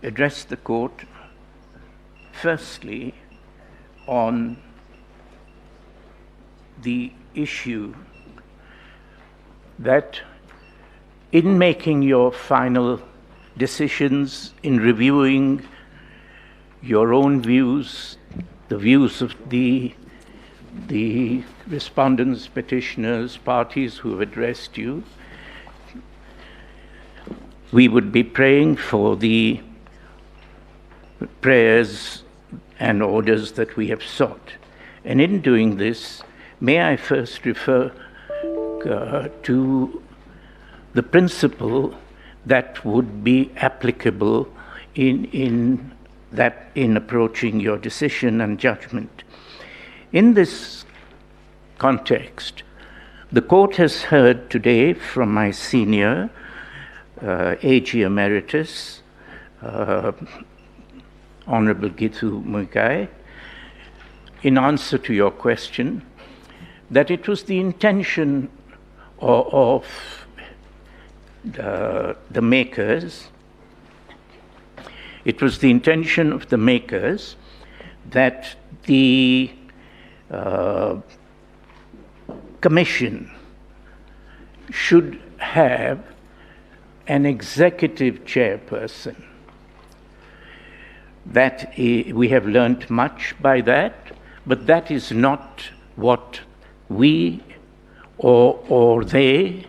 Address the court firstly on the issue that in making your final decisions, in reviewing your own views, the views of the respondents, petitioners, parties who have addressed you, we would be praying for the prayers and orders that we have sought. And in doing this, may I first refer to the principle that would be applicable in approaching your decision and judgment. In this context, the court has heard today from my senior, AG Emeritus, Honorable Gitu Muigai, in answer to your question, that it was the intention of the makers, it was the intention of the makers that the commission should have an executive chairperson. That we have learnt much by that, but that is not what we or they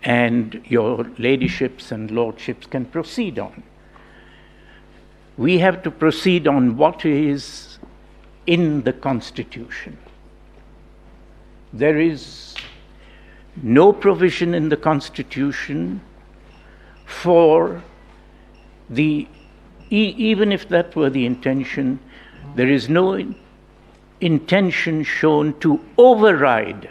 and your ladyships and lordships can proceed on. We have to proceed on what is in the Constitution. There is no provision in the Constitution for even if that were the intention, there is no intention shown to override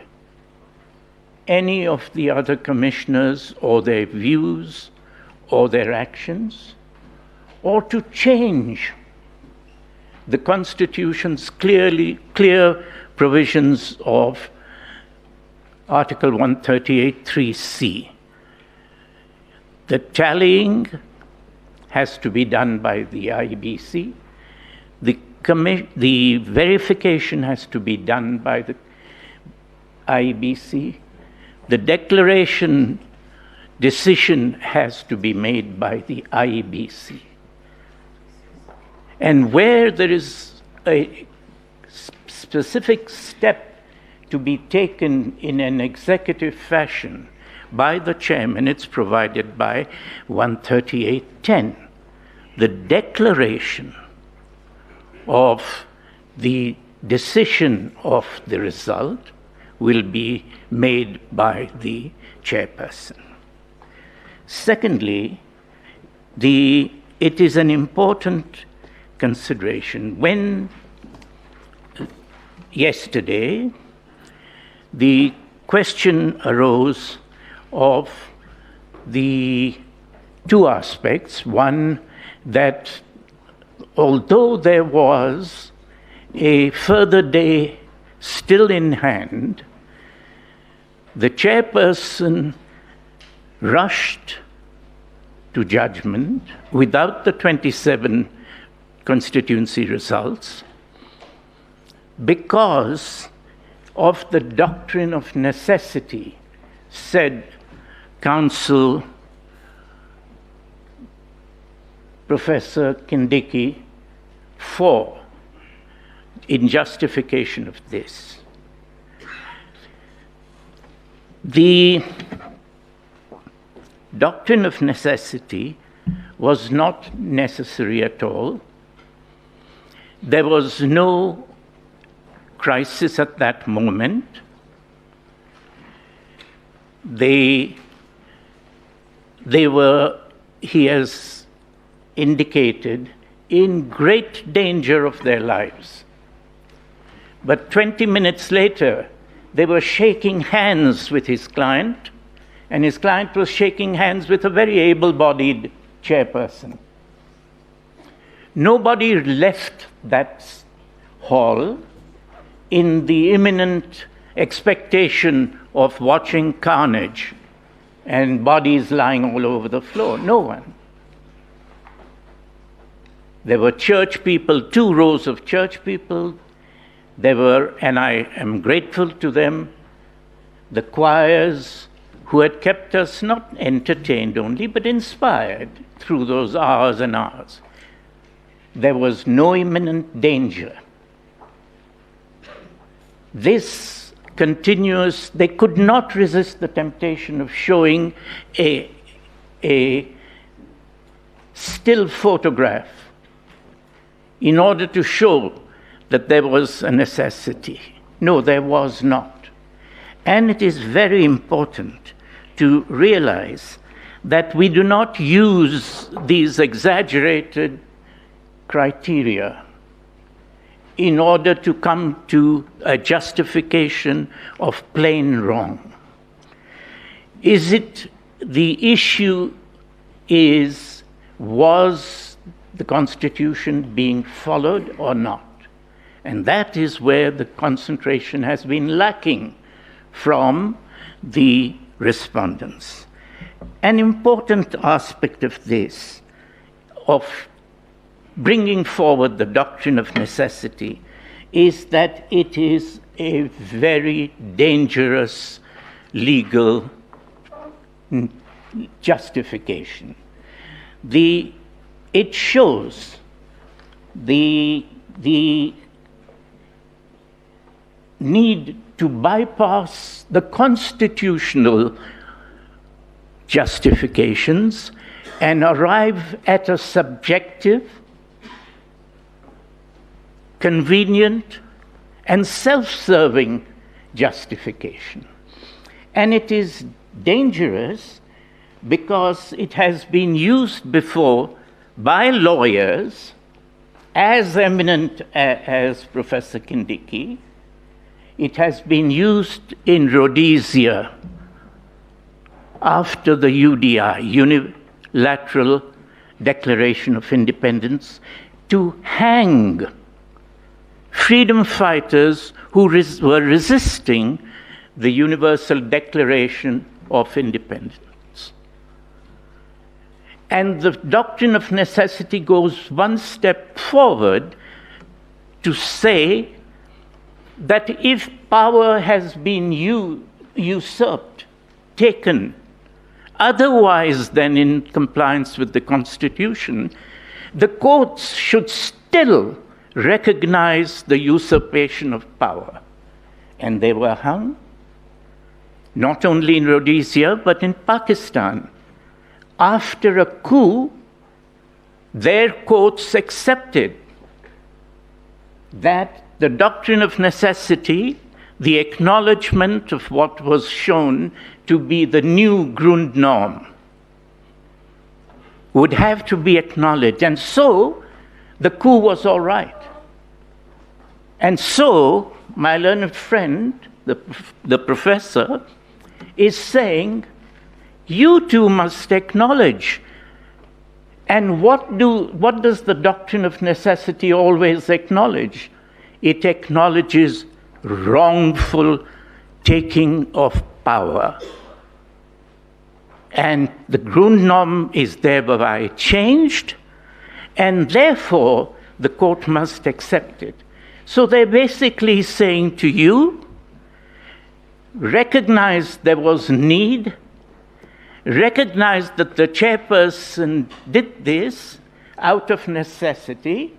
any of the other commissioners or their views or their actions, or to change the Constitution's clear provisions of Article 138(3)(c). The tallying has to be done by the IBC. The verification has to be done by the IBC. The declaration decision has to be made by the IBC. And where there is a specific step to be taken in an executive fashion by the chairman, it's provided by 138(10). The declaration of the decision of the result will be made by the chairperson. Secondly, it is an important consideration. When yesterday the question arose of the two aspects. One, that although there was a further day still in hand, the chairperson rushed to judgment without the 27 constituency results because of the doctrine of necessity, said Counsel Professor Kindiki in justification of this. The doctrine of necessity was not necessary at all. There was no crisis at that moment. They were, he has indicated, in great danger of their lives. But 20 minutes later, they were shaking hands with his client, and his client was shaking hands with a very able-bodied chairperson. Nobody left that hall in the imminent expectation of watching carnage and bodies lying all over the floor. No one. There were church people, 2 rows of church people. There were, and I am grateful to them, the choirs who had kept us not entertained only, but inspired through those hours and hours. There was no imminent danger. This continuous, they could not resist the temptation of showing a still photograph in order to show that there was a necessity. No, there was not. And it is very important to realize that we do not use these exaggerated criteria in order to come to a justification of plain wrong. Is it the issue is, was the Constitution being followed or not? And that is where the concentration has been lacking from the respondents. An important aspect of this, of bringing forward the doctrine of necessity, is that it is a very dangerous legal justification. It shows the need to bypass the constitutional justifications and arrive at a subjective, convenient, and self-serving justification. And it is dangerous because it has been used before by lawyers as eminent as Professor Kindiki. It has been used in Rhodesia after the UDI, Unilateral Declaration of Independence, to hang freedom fighters who were resisting the Universal Declaration of Independence. And the doctrine of necessity goes one step forward to say that if power has been usurped, taken, otherwise than in compliance with the Constitution, the courts should still recognize the usurpation of power. And they were hung, not only in Rhodesia, but in Pakistan. After a coup, their courts accepted that the doctrine of necessity, the acknowledgement of what was shown to be the new Grundnorm, would have to be acknowledged. And so the coup was all right. And so my learned friend, the professor, is saying, you too must acknowledge. And what does the doctrine of necessity always acknowledge? It acknowledges wrongful taking of power. And the Grundnorm is thereby changed, and therefore the court must accept it. So they're basically saying to you, recognize there was need, recognize that the chairperson did this out of necessity,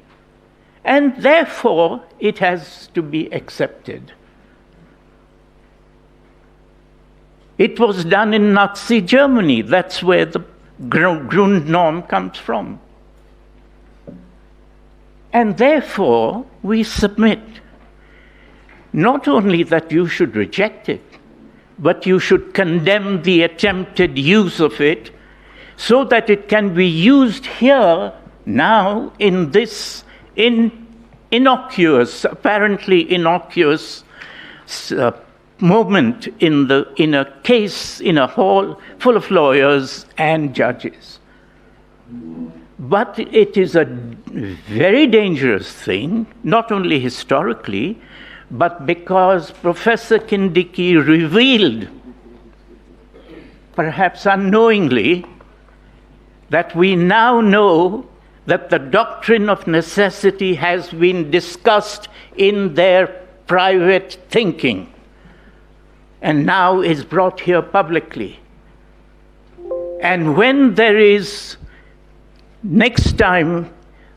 and therefore it has to be accepted. It was done in Nazi Germany. That's where the Grundnorm comes from. And therefore, we submit not only that you should reject it, but you should condemn the attempted use of it so that it can be used here now in this innocuous, apparently innocuous moment in a case in a hall full of lawyers and judges. But it is a very dangerous thing, not only historically, but because Professor Kindiki revealed, perhaps unknowingly, that we now know that the doctrine of necessity has been discussed in their private thinking and now is brought here publicly. And when there is, next time,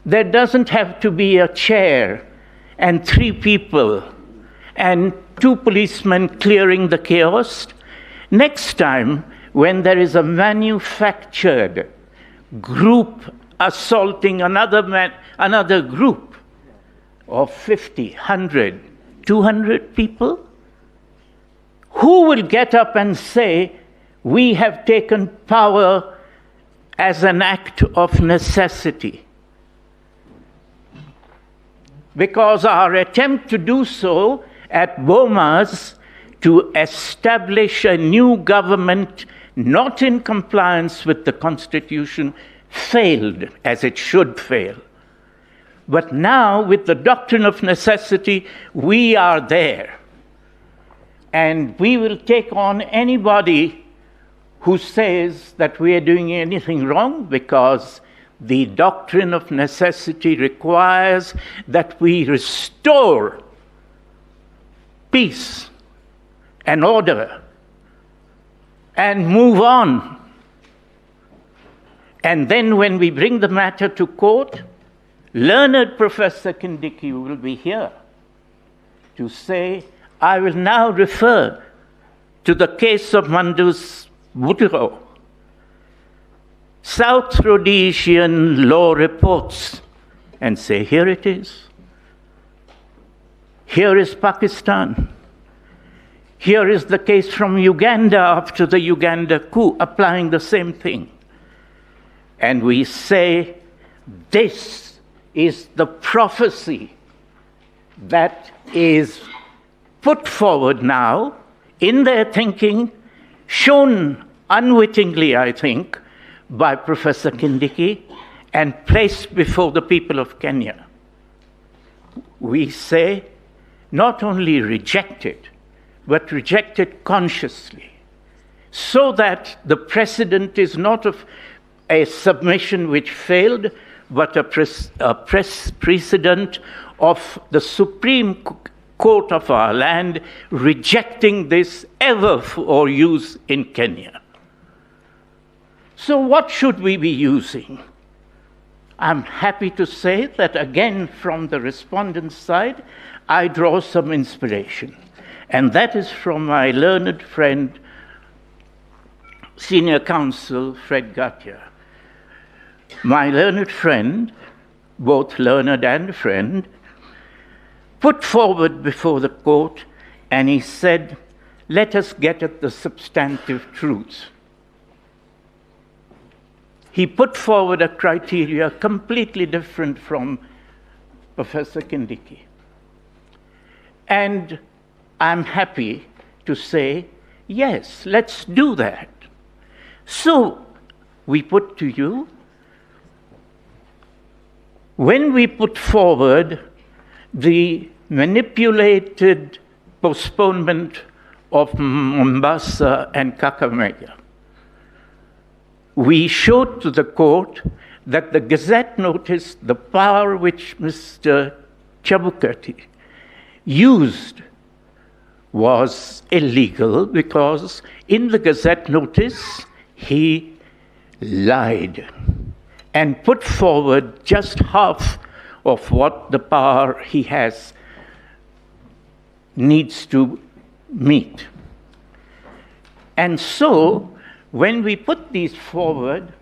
there doesn't have to be a chair and 3 people and 2 policemen clearing the chaos. Next time, when there is a manufactured group assaulting another group of 50, 100, 200 people, who will get up and say, we have taken power as an act of necessity? Because our attempt to do so at Bomas, to establish a new government not in compliance with the Constitution, failed, as it should fail. But now, with the doctrine of necessity, we are there. And we will take on anybody who says that we are doing anything wrong, because the doctrine of necessity requires that we restore peace and order and move on. And then when we bring the matter to court, learned Professor Kindiki will be here to say, I will now refer to the case of Mandus Butiro, South Rhodesian law reports, and say, here it is. Here is Pakistan. Here is the case from Uganda after the Uganda coup, applying the same thing. And we say, this is the prophecy that is put forward now in their thinking, shown unwittingly, I think, by Professor Kindiki, and placed before the people of Kenya. We say, not only reject it, but reject it consciously, so that the precedent is not of a submission which failed, but a precedent of the Supreme Court of our land rejecting this ever for use in Kenya. So what should we be using? I'm happy to say that, again, from the respondent's side, I draw some inspiration. And that is from my learned friend, Senior Counsel Fred Gatia. My learned friend, both learned and friend, put forward before the court, and he said, let us get at the substantive truths. He put forward a criteria completely different from Professor Kindiki. And I'm happy to say, yes, let's do that. So we put to you, when we put forward the manipulated postponement of Mombasa and Kakamega, we showed to the court that the Gazette notice, the power which Mr. C0URT used, was illegal, because in the Gazette notice he lied and put forward just half of what the power he has needs to meet. And so, when we put these forward,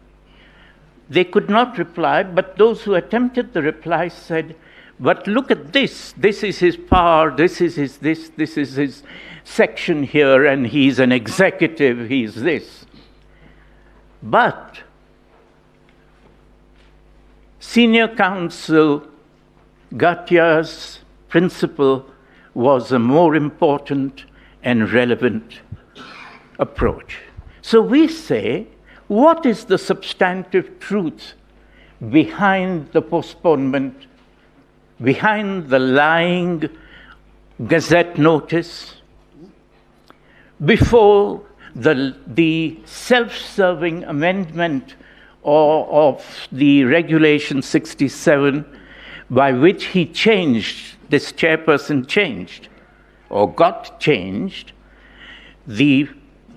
they could not reply, but those who attempted the reply said, but look at this. This is his power, this is his this is his section here, and he's an executive, he's this. But Senior Counsel Gatia's principle was a more important and relevant approach. So we say, what is the substantive truth behind the postponement, behind the lying Gazette notice, before the self-serving amendment of the Regulation 67, by which he changed, this chairperson changed, or got changed, the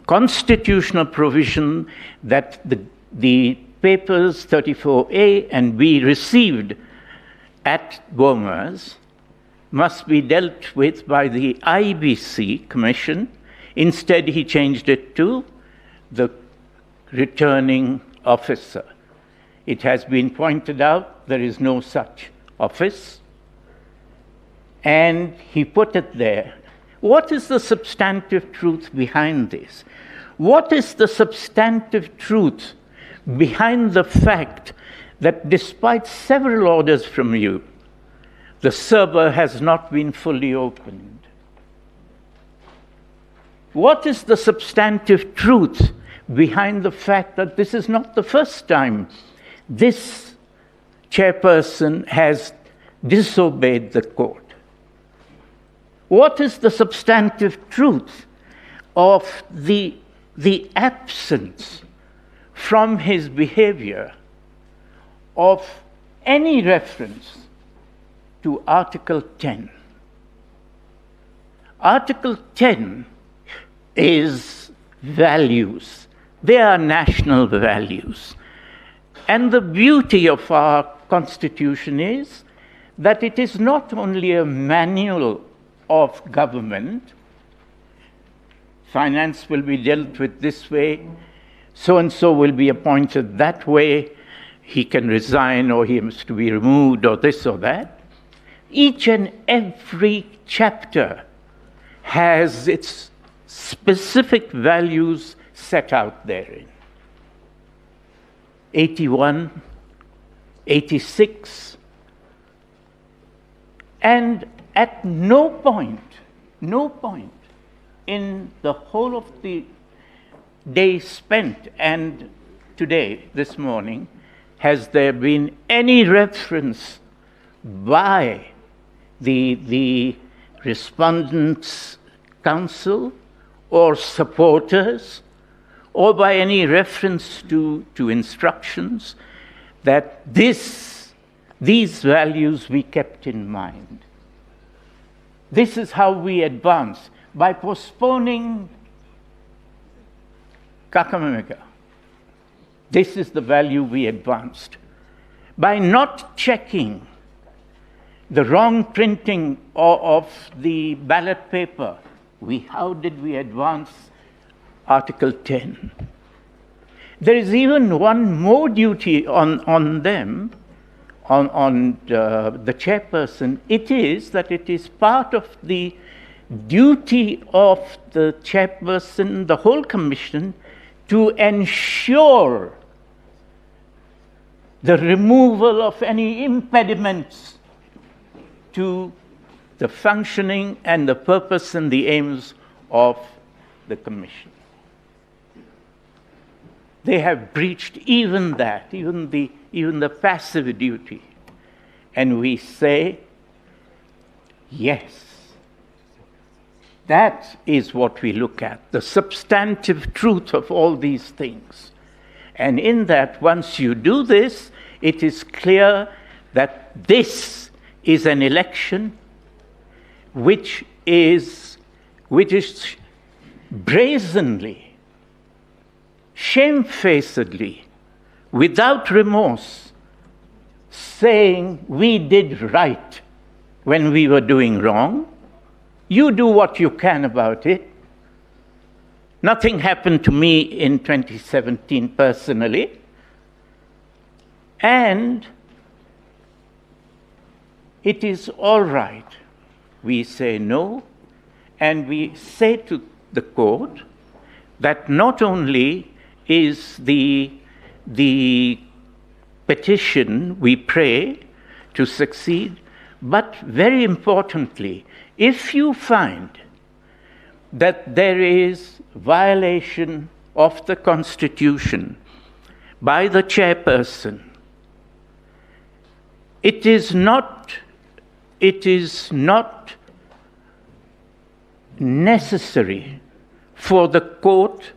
constitutional provision that the papers 34A and B received at Bomas must be dealt with by the IBC Commission. Instead, he changed it to the returning officer. It has been pointed out there is no such office, and he put it there. What is the substantive truth behind this? What is the substantive truth behind the fact that despite several orders from you, the server has not been fully opened? What is the substantive truth behind the fact that this is not the first time this chairperson has disobeyed the court? What is the substantive truth of the absence from his behavior of any reference to Article 10? Article 10 is values. They are national values. And the beauty of our Constitution is that it is not only a manual of government. Finance will be dealt with this way, so-and-so will be appointed that way, he can resign or he has to be removed or this or that. Each and every chapter has its specific values set out therein. 81, 86, and at no point in the whole of the day spent and today, this morning, has there been any reference by the respondents' counsel or supporters, or by any reference to instructions, that these values we kept in mind. This is how we advance. By postponing Kakamega, this is the value we advanced. By not checking the wrong printing of the ballot paper, how did we advance Article 10? There is even one more duty on them, on the chairperson. It is that it is part of the duty of the chairperson, the whole commission, to ensure the removal of any impediments to the functioning and the purpose and the aims of the commission. They have breached even that, even the passive duty. And we say, yes, that is what we look at, the substantive truth of all these things. And in that, once you do this, it is clear that this is an election which is brazenly, shamefacedly, without remorse, saying we did right when we were doing wrong. You do what you can about it. Nothing happened to me in 2017 personally. And it is all right. We say no, and we say to the court that not only is the petition we pray to succeed, but very importantly, if you find that there is violation of the Constitution by the chairperson, it is not necessary for the court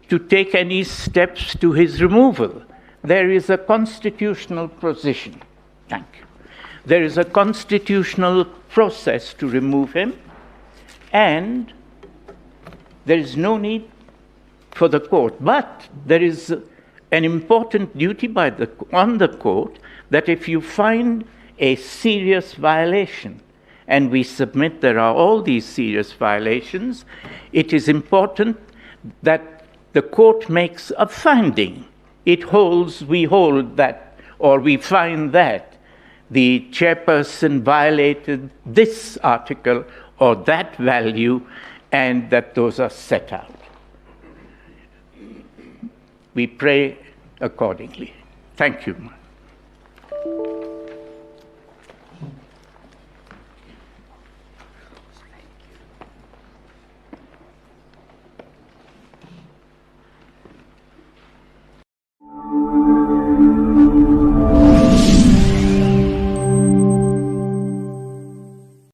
to take any steps to his removal. There is a constitutional position. Thank you. There is a constitutional process to remove him, and there is no need for the court. But there is an important duty on the court that if you find a serious violation, and we submit there are all these serious violations, it is important that the court makes a finding. We hold that, or we find that the chairperson violated this article or that value, and that those are set out. We pray accordingly. Thank you.